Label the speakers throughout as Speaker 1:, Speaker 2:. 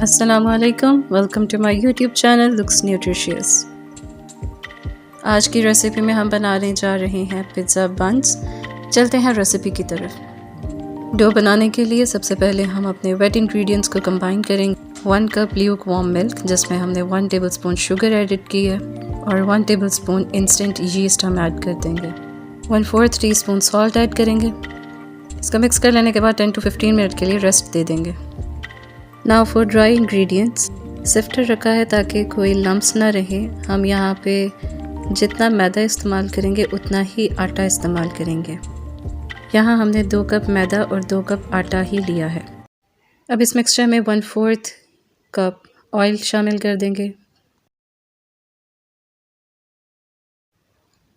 Speaker 1: अस्सलामुअलैकुम, welcome to my YouTube channel looks nutritious. आज की रेसिपी में हम बनाने जा रहे हैं पिज़्ज़ा बन्स। चलते हैं रेसिपी की तरफ। डो बनाने के लिए सबसे पहले हम अपने वेट इंग्रेडिएंट्स को कंबाइन करेंगे। 1 कप ल्यूक वार्म मिल्क जिसमें हमने 1 टेबलस्पून शुगर एडिट की है और 1 टेबलस्पून इंस्टेंट यीस्ट हम ऐड कर देंगे। 1/4 टीस्पून सॉल्ट ऐड करेंगे। इसका मिक्स कर लेने के बाद 10 to 15 मिनट के लिए रेस्ट दे देंगे। Now for dry ingredients, sifter रखा है ताकि कोई लम्प्स ना रहे। हम यहाँ पे जितना मैदा इस्तेमाल करेंगे उतना ही आटा इस्तेमाल करेंगे। यहाँ हमने 2 कप मैदा और 2 कप आटा ही लिया है। अब इस मिक्सचर में 1/4 कप ऑयल शामिल कर देंगे।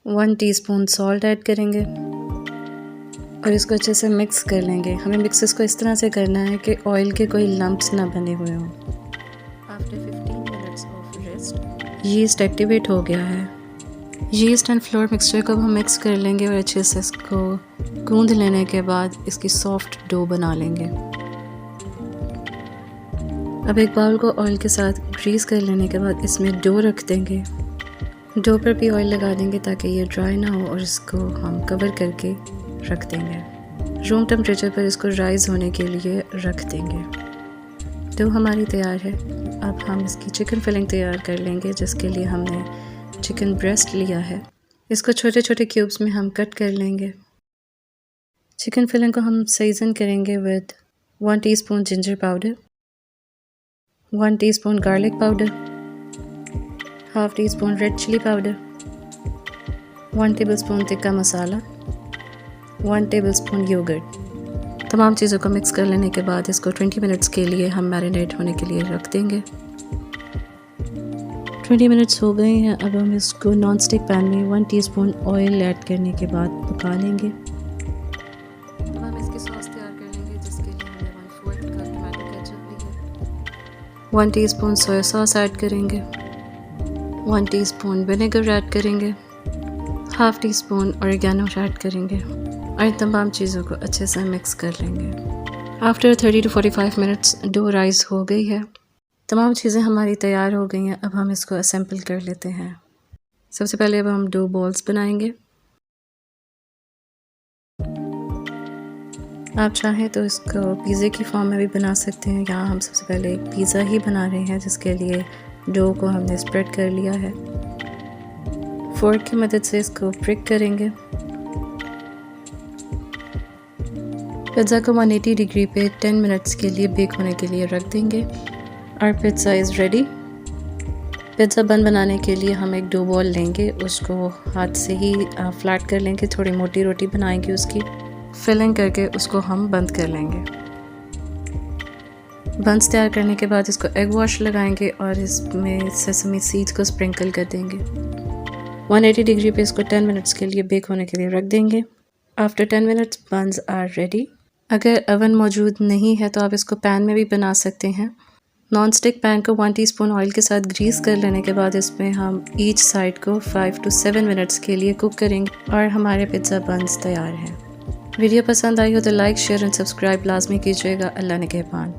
Speaker 1: 1 टीस्पून सॉल्ट ऐड करेंगे और इसको अच्छे से मिक्स कर लेंगे। हमें मिक्स इसको इस तरह से करना है कि ऑयल के कोई लम्प्स ना बने हुए हों। After 15 minutes of rest yeast activate हो गया है। यीस्ट एंड फ्लोर मिक्सचर को हम मिक्स कर लेंगे और अच्छे से इसको गूंद लेने के बाद इसकी सॉफ्ट डो बना लेंगे। अब एक बाउल को ऑयल के साथ ग्रीस कर लेने के बाद इसमें डो रख देंगे। डो पर भी ऑयल लगा देंगे ताकि ये ड्राई ना हो और इसको हम कवर करके रख देंगे। रूम टेम्परेचर पर इसको राइज़ होने के लिए रख देंगे। डो हमारी तैयार है। अब हम इसकी चिकन फिलिंग तैयार कर लेंगे जिसके लिए हमने चिकन ब्रेस्ट लिया है। इसको छोटे छोटे क्यूब्स में हम कट कर लेंगे। चिकन फिलिंग को हम सीजन करेंगे with 1 teaspoon ginger powder, 1 teaspoon garlic powder, half teaspoon red chilli powder, 1 tablespoon tikka masala, 1 tablespoon yoghurt. तमाम चीज़ों को मिक्स कर लेने के बाद इसको 20 मिनट्स के लिए हम मैरिनेट होने के लिए रख देंगे। 20 मिनट्स हो गए हैं। अब हम इसको नॉन स्टिक पैन में 1 टीस्पून ऑयल ऐड करने के बाद पका लेंगे। अब हम इसकी सॉस तैयार कर लेंगे जिसके लिए हमें 1/4 कप टमाटो केचप लिया, 1 टीस्पून सोया सॉस ऐड करेंगे, 1 टीस्पून विनेगर ऐड करेंगे, हाफ टीस्पून ऑरिगेनो ऐड करेंगे और तमाम चीज़ों को अच्छे से मिक्स कर लेंगे। After 30 to 45 minutes dough rise हो गई है। तमाम चीज़ें हमारी तैयार हो गई हैं। अब हम इसको असेंबल कर लेते हैं। सबसे पहले अब हम डो बॉल्स बनाएंगे। आप चाहें तो इसको पिज़्ज़े की फॉर्म में भी बना सकते हैं। यहाँ हम सबसे पहले एक पिज़्ज़ा ही बना रहे हैं जिसके लिए डो को हमने स्प्रेड कर लिया है। फोर्क की मदद से इसको प्रिक करेंगे। पिज़्ज़ा को 180 डिग्री पे 10 मिनट्स के लिए बेक होने के लिए रख देंगे और पिज़्ज़ा इज़ रेडी। पिज़्ज़ा बन बनाने के लिए हम एक डो बॉल लेंगे, उसको हाथ से ही फ्लैट कर लेंगे, थोड़ी मोटी रोटी बनाएंगे, उसकी फिलिंग करके उसको हम बंद कर लेंगे। बंस तैयार करने के बाद इसको एग वॉश लगाएंगे और इसमें सेसमी सीड्स को स्प्रिंकल कर देंगे। 180 डिग्री पे इसको 10 मिनट्स के लिए बेक होने के लिए रख देंगे। After 10 minutes buns are ready. अगर अवन मौजूद नहीं है तो आप इसको पैन में भी बना सकते हैं। नॉन स्टिक पैन को 1 टीस्पून ऑयल के साथ ग्रीस कर लेने के बाद इसमें हम ईच साइड को 5 to 7 मिनट्स के लिए कुक करेंगे और हमारे पिज़्ज़ा बन्स तैयार हैं। वीडियो पसंद आई हो तो लाइक, शेयर एंड सब्सक्राइब लाजमी कीजिएगा। अल्लाह निगहबान।